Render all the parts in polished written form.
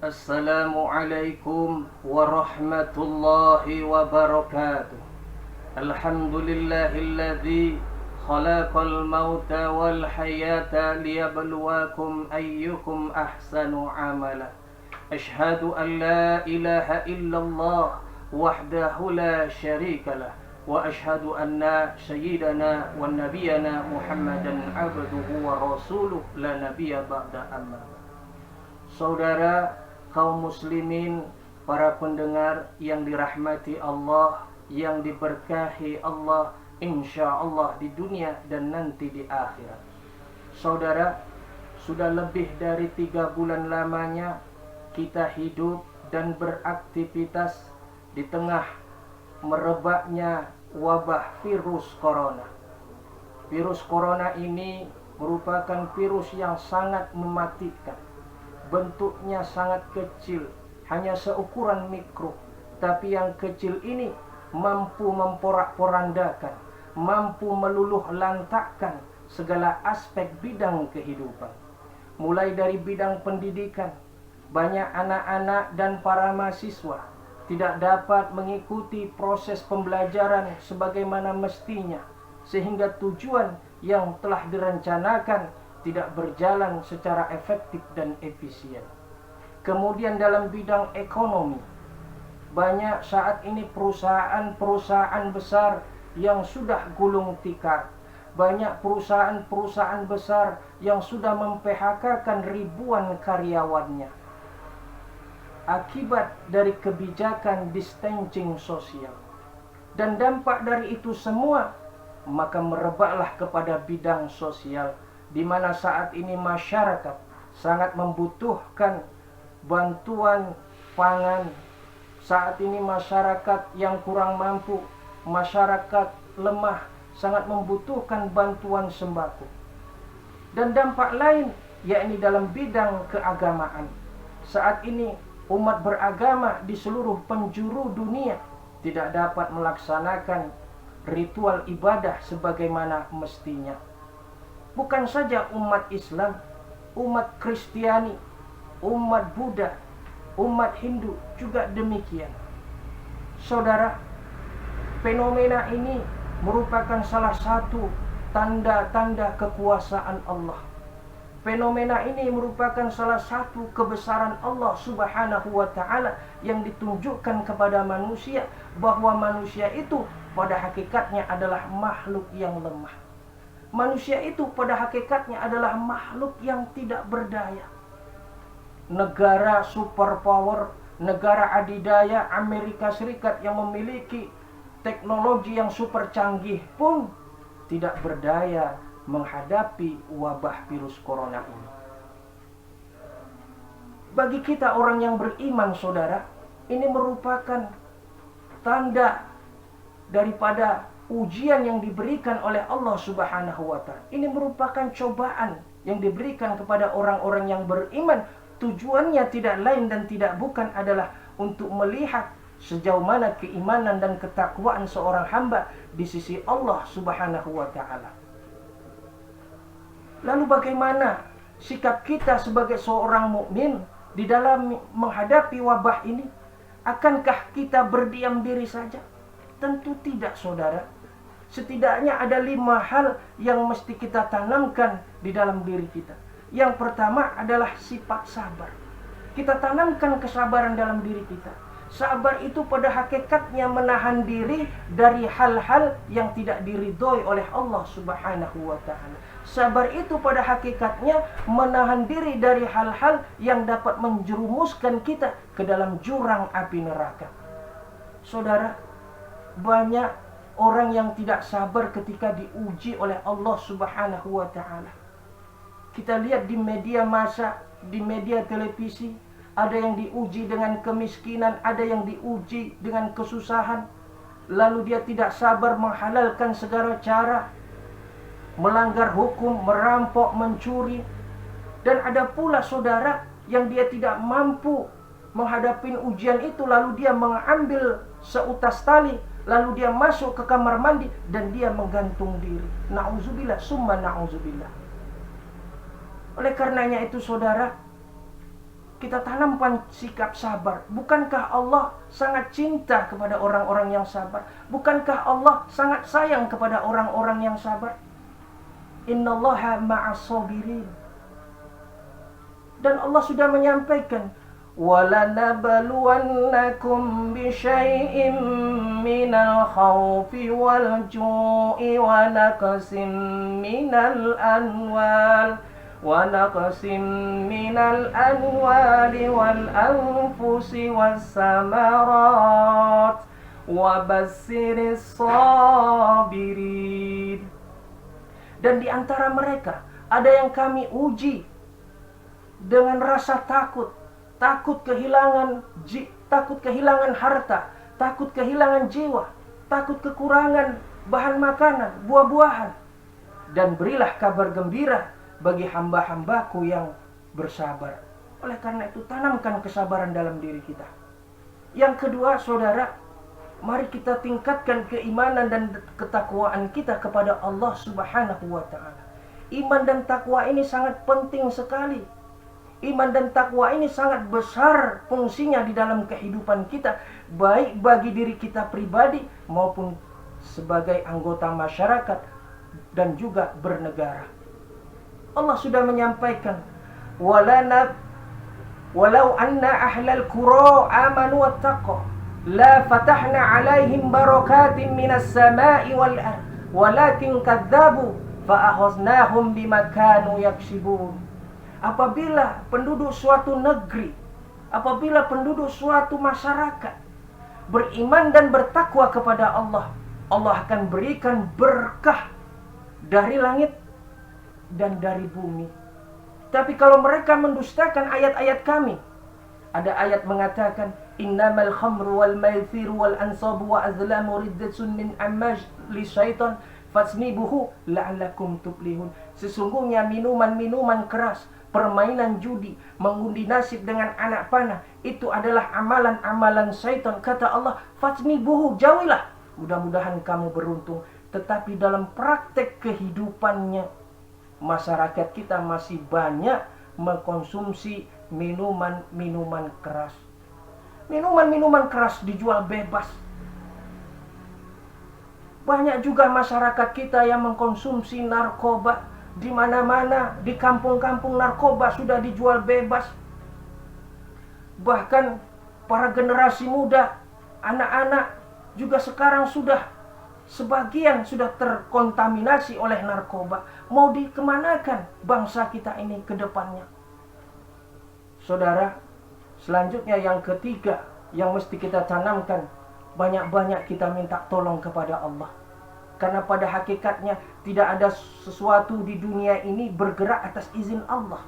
Assalamualaikum warahmatullahi wabarakatuh. Alhamdulillahilladzi khalaqal mauta wal hayata liyabluwakum ayyukum ahsanu amala. Ashhadu an la ilaha illallah wahdahu la syarikalah wa ashhadu anna sayyidana wa nabiyana Muhammadan abduhu wa rasuluh la nabiyya ba'da amma. Saudara kaum muslimin, para pendengar yang dirahmati Allah, yang diberkahi Allah, insya Allah di dunia dan nanti di akhirat. Saudara, sudah lebih dari 3 bulan lamanya kita hidup dan beraktivitas di tengah merebaknya wabah virus corona. Virus corona ini merupakan virus yang sangat mematikan. Bentuknya sangat kecil, hanya seukuran mikro. Tapi yang kecil ini mampu memporak-porandakan, mampu meluluh lantakkan segala aspek bidang kehidupan. Mulai dari bidang pendidikan, banyak anak-anak dan para mahasiswa tidak dapat mengikuti proses pembelajaran sebagaimana mestinya, sehingga tujuan yang telah direncanakan tidak berjalan secara efektif dan efisien. Kemudian dalam bidang ekonomi, banyak saat ini perusahaan-perusahaan besar yang sudah gulung tikar. Banyak perusahaan-perusahaan besar yang sudah mem-PHK-kan ribuan karyawannya. Akibat dari kebijakan distancing sosial. Dan dampak dari itu semua, maka merebaklah kepada bidang sosial, di mana saat ini masyarakat sangat membutuhkan bantuan pangan. Saat ini masyarakat yang kurang mampu, masyarakat lemah, sangat membutuhkan bantuan sembako. Dan dampak lain, yakni dalam bidang keagamaan. Saat ini umat beragama di seluruh penjuru dunia tidak dapat melaksanakan ritual ibadah sebagaimana mestinya. Bukan saja umat Islam, umat Kristiani, umat Buddha, umat Hindu juga demikian. Saudara, fenomena ini merupakan salah satu tanda-tanda kekuasaan Allah. Fenomena ini merupakan salah satu kebesaran Allah Subhanahu wa ta'ala yang ditunjukkan kepada manusia, bahwa manusia itu pada hakikatnya adalah makhluk yang lemah. Manusia itu pada hakikatnya adalah makhluk yang tidak berdaya. Negara superpower, negara adidaya Amerika Serikat yang memiliki teknologi yang super canggih pun tidak berdaya menghadapi wabah virus corona ini. Bagi kita orang yang beriman, saudara, ini merupakan tanda daripada ujian yang diberikan oleh Allah Subhanahu wa ta'ala. Ini merupakan cobaan yang diberikan kepada orang-orang yang beriman. Tujuannya tidak lain dan tidak bukan adalah untuk melihat sejauh mana keimanan dan ketakwaan seorang hamba di sisi Allah Subhanahu wa ta'ala. Lalu bagaimana sikap kita sebagai seorang mukmin di dalam menghadapi wabah ini? Akankah kita berdiam diri saja? Tentu tidak, saudara. Setidaknya ada 5 hal yang mesti kita tanamkan di dalam diri kita. Yang pertama adalah sifat sabar. Kita tanamkan kesabaran dalam diri kita. Sabar itu pada hakikatnya menahan diri dari hal-hal yang tidak diridhoi oleh Allah Subhanahu wa ta'ala. Sabar itu pada hakikatnya menahan diri dari hal-hal yang dapat menjerumuskan kita ke dalam jurang api neraka. Saudara, banyak orang yang tidak sabar ketika diuji oleh Allah Subhanahu wa ta'ala. Kita lihat di media massa, di media televisi, ada yang diuji dengan kemiskinan, ada yang diuji dengan kesusahan. Lalu dia tidak sabar menghalalkan segala cara, melanggar hukum, merampok, mencuri. Dan ada pula saudara yang dia tidak mampu menghadapi ujian itu, lalu dia mengambil seutas tali, lalu dia masuk ke kamar mandi dan dia menggantung diri. Na'udzubillah, summa na'udzubillah. Oleh karenanya itu saudara, kita tanamkan sikap sabar. Bukankah Allah sangat cinta kepada orang-orang yang sabar? Bukankah Allah sangat sayang kepada orang-orang yang sabar? Innallaha ma'as sabirin. Dan Allah sudah menyampaikan, وَلَنَبْلُوَنَّكُمْ بِشَيْءٍ مِّنَ الْخَوْفِ وَالْجُوعِ وَنَقْصٍ مِّنَ الْأَمْوَالِ وَالْأَنفُسِ وَالثَّمَرَاتِ وَبَشِّرِ الصَّابِرِينَ. Dan di antara mereka ada yang kami uji dengan rasa takut kehilangan harta, takut kehilangan jiwa, takut kekurangan bahan makanan, buah-buahan. Dan berilah kabar gembira bagi hamba-hambaku yang bersabar. Oleh karena itu, tanamkan kesabaran dalam diri kita. Yang kedua, saudara, mari kita tingkatkan keimanan dan ketakwaan kita kepada Allah Subhanahu wa ta'ala. Iman dan takwa ini sangat penting sekali. Iman dan takwa ini sangat besar fungsinya di dalam kehidupan kita, baik bagi diri kita pribadi maupun sebagai anggota masyarakat dan juga bernegara. Allah sudah menyampaikan, walau anna ahlal qura amanu wattaqu la fatahna alaihim barakatin minas sama'i wal ardh walakin kadzabu fa akhaznahum bima kanu yaksibun. Apabila penduduk suatu negeri, apabila penduduk suatu masyarakat beriman dan bertakwa kepada Allah, Allah akan berikan berkah dari langit dan dari bumi. Tapi kalau mereka mendustakan ayat-ayat kami, ada ayat mengatakan, innamal khamru wal maithiru wal ansabu wa azlamu riddatsun min amali syaitan fasnibuhu la'allakum tuflihun. Sesungguhnya minuman-minuman keras, permainan judi, mengundi nasib dengan anak panah, itu adalah amalan-amalan syaitan. Kata Allah, fasnibuhu, jauhilah, mudah-mudahan kamu beruntung. Tetapi dalam praktek kehidupannya, masyarakat kita masih banyak mengkonsumsi minuman-minuman keras. Minuman-minuman keras dijual bebas. Banyak juga masyarakat kita yang mengkonsumsi narkoba. Di mana-mana, di kampung-kampung narkoba sudah dijual bebas. Bahkan para generasi muda, anak-anak juga sekarang sebagian sudah terkontaminasi oleh narkoba. Mau dikemanakan bangsa kita ini ke depannya? Saudara, selanjutnya yang ketiga yang mesti kita tanamkan, banyak-banyak kita minta tolong kepada Allah. Karena pada hakikatnya tidak ada sesuatu di dunia ini bergerak atas izin Allah.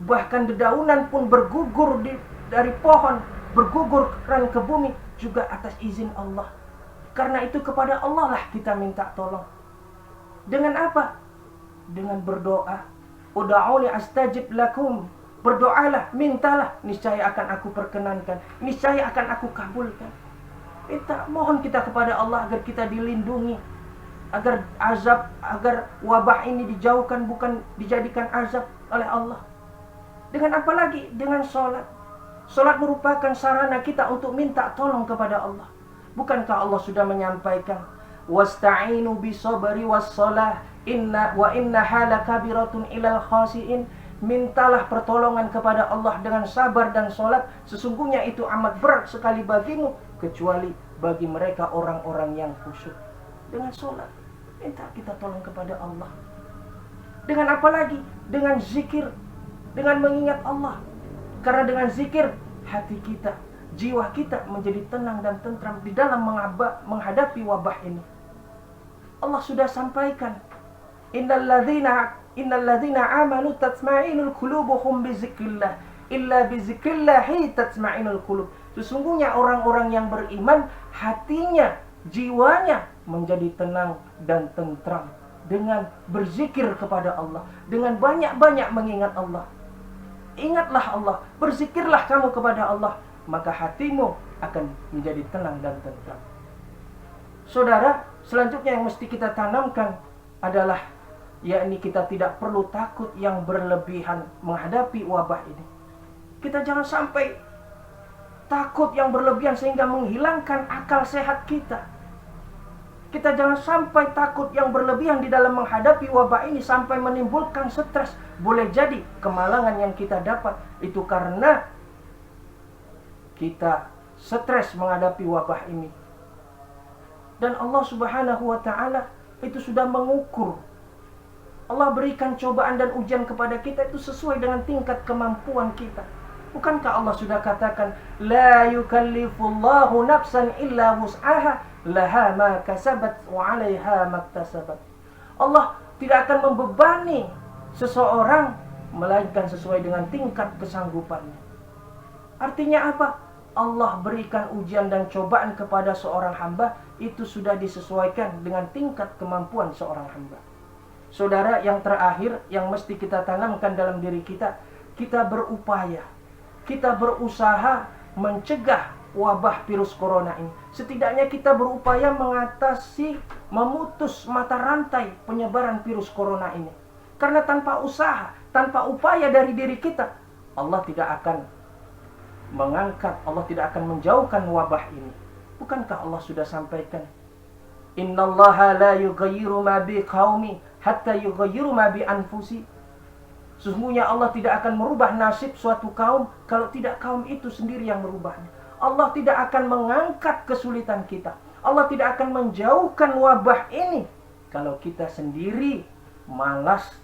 Bahkan dedaunan pun bergugur dari pohon, bergugur ke bumi juga atas izin Allah. Karena itu kepada Allah lah kita minta tolong. Dengan apa? Dengan berdoa. Ud'auni astajib lakum. Berdoalah, mintalah, niscaya akan aku perkenankan, niscaya akan aku kabulkan. Minta, mohon kita kepada Allah agar kita dilindungi, agar agar wabah ini dijauhkan, bukan dijadikan azab oleh Allah. Dengan apa lagi? Dengan sholat. Sholat merupakan sarana kita untuk minta tolong kepada Allah. Bukankah Allah sudah menyampaikan, wasta'inu bisabri wassalah innaha lakabiratun ilal khasiin. Mintalah pertolongan kepada Allah dengan sabar dan sholat, sesungguhnya itu amat berat sekali bagimu, kecuali bagi mereka orang-orang yang khusyuk. Dengan sholat, minta kita tolong kepada Allah. Dengan apa lagi? Dengan zikir, dengan mengingat Allah. Karena dengan zikir, hati kita, jiwa kita menjadi tenang dan tentram di dalam menghadapi wabah ini. Allah sudah sampaikan, Innalladzina amanu tatma'inul qulubuhum bizikrillah illa bizikrillahi tatma'inul qulub. Sesungguhnya orang-orang yang beriman, hatinya, jiwanya menjadi tenang dan tentram dengan berzikir kepada Allah, dengan banyak-banyak mengingat Allah. Ingatlah Allah, berzikirlah kamu kepada Allah, maka hatimu akan menjadi tenang dan tentram. Saudara, selanjutnya yang mesti kita tanamkan adalah, yakni kita tidak perlu takut yang berlebihan menghadapi wabah ini. Kita jangan sampai takut yang berlebihan sehingga menghilangkan akal sehat kita. Kita jangan sampai takut yang berlebihan di dalam menghadapi wabah ini sampai menimbulkan stres. Boleh jadi kemalangan yang kita dapat itu karena kita stres menghadapi wabah ini. Dan Allah Subhanahu wa ta'ala itu sudah mengukur. Allah berikan cobaan dan ujian kepada kita itu sesuai dengan tingkat kemampuan kita. Bukankah Allah sudah katakan, la yukallifullahu nafsan illa wus'aha, laha ma kasabat wa 'alaiha maktasabat. Allah tidak akan membebani seseorang melainkan sesuai dengan tingkat kesanggupannya. Artinya apa? Allah berikan ujian dan cobaan kepada seorang hamba itu sudah disesuaikan dengan tingkat kemampuan seorang hamba. Saudara, yang terakhir yang mesti kita tanamkan dalam diri kita, kita berupaya, kita berusaha mencegah wabah virus corona ini. Setidaknya kita berupaya mengatasi, memutus mata rantai penyebaran virus corona ini. Karena tanpa usaha, tanpa upaya dari diri kita, Allah tidak akan mengangkat, Allah tidak akan menjauhkan wabah ini. Bukankah Allah sudah sampaikan, innallaha la yughayyiru ma biqaumin hatta yughayyiru ma bi anfusi. Sesungguhnya Allah tidak akan merubah nasib suatu kaum kalau tidak kaum itu sendiri yang merubahnya. Allah tidak akan mengangkat kesulitan kita, Allah tidak akan menjauhkan wabah ini kalau kita sendiri malas,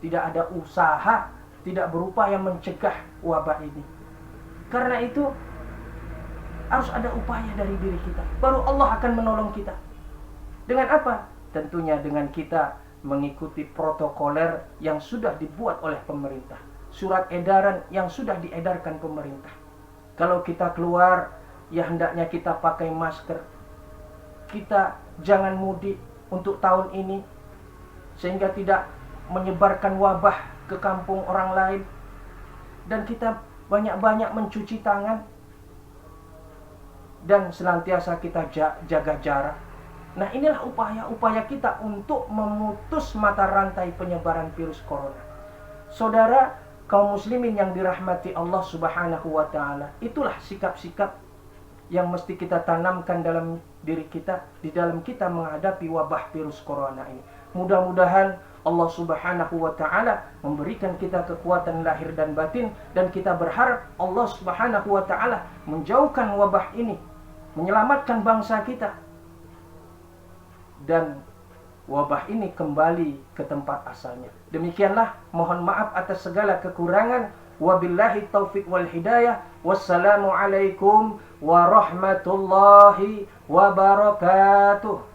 tidak ada usaha, tidak berupaya mencegah wabah ini. Karena itu harus ada upaya dari diri kita, baru Allah akan menolong kita. Dengan apa? Tentunya dengan kita mengikuti protokoler yang sudah dibuat oleh pemerintah, surat edaran yang sudah diedarkan pemerintah. Kalau kita keluar, ya hendaknya kita pakai masker. Kita jangan mudik untuk tahun ini sehingga tidak menyebarkan wabah ke kampung orang lain. Dan kita banyak-banyak mencuci tangan dan senantiasa kita jaga jarak. Nah, inilah upaya-upaya kita untuk memutus mata rantai penyebaran virus corona. Saudara, kaum muslimin yang dirahmati Allah Subhanahu wa ta'ala, itulah sikap-sikap yang mesti kita tanamkan dalam diri kita, di dalam kita menghadapi wabah virus corona ini. Mudah-mudahan Allah Subhanahu wa ta'ala memberikan kita kekuatan lahir dan batin, dan kita berharap Allah Subhanahu wa ta'ala menjauhkan wabah ini, menyelamatkan bangsa kita, dan wabah ini kembali ke tempat asalnya. Demikianlah, mohon maaf atas segala kekurangan. Wabillahi taufiq wal hidayah. Wassalamualaikum warahmatullahi wabarakatuh.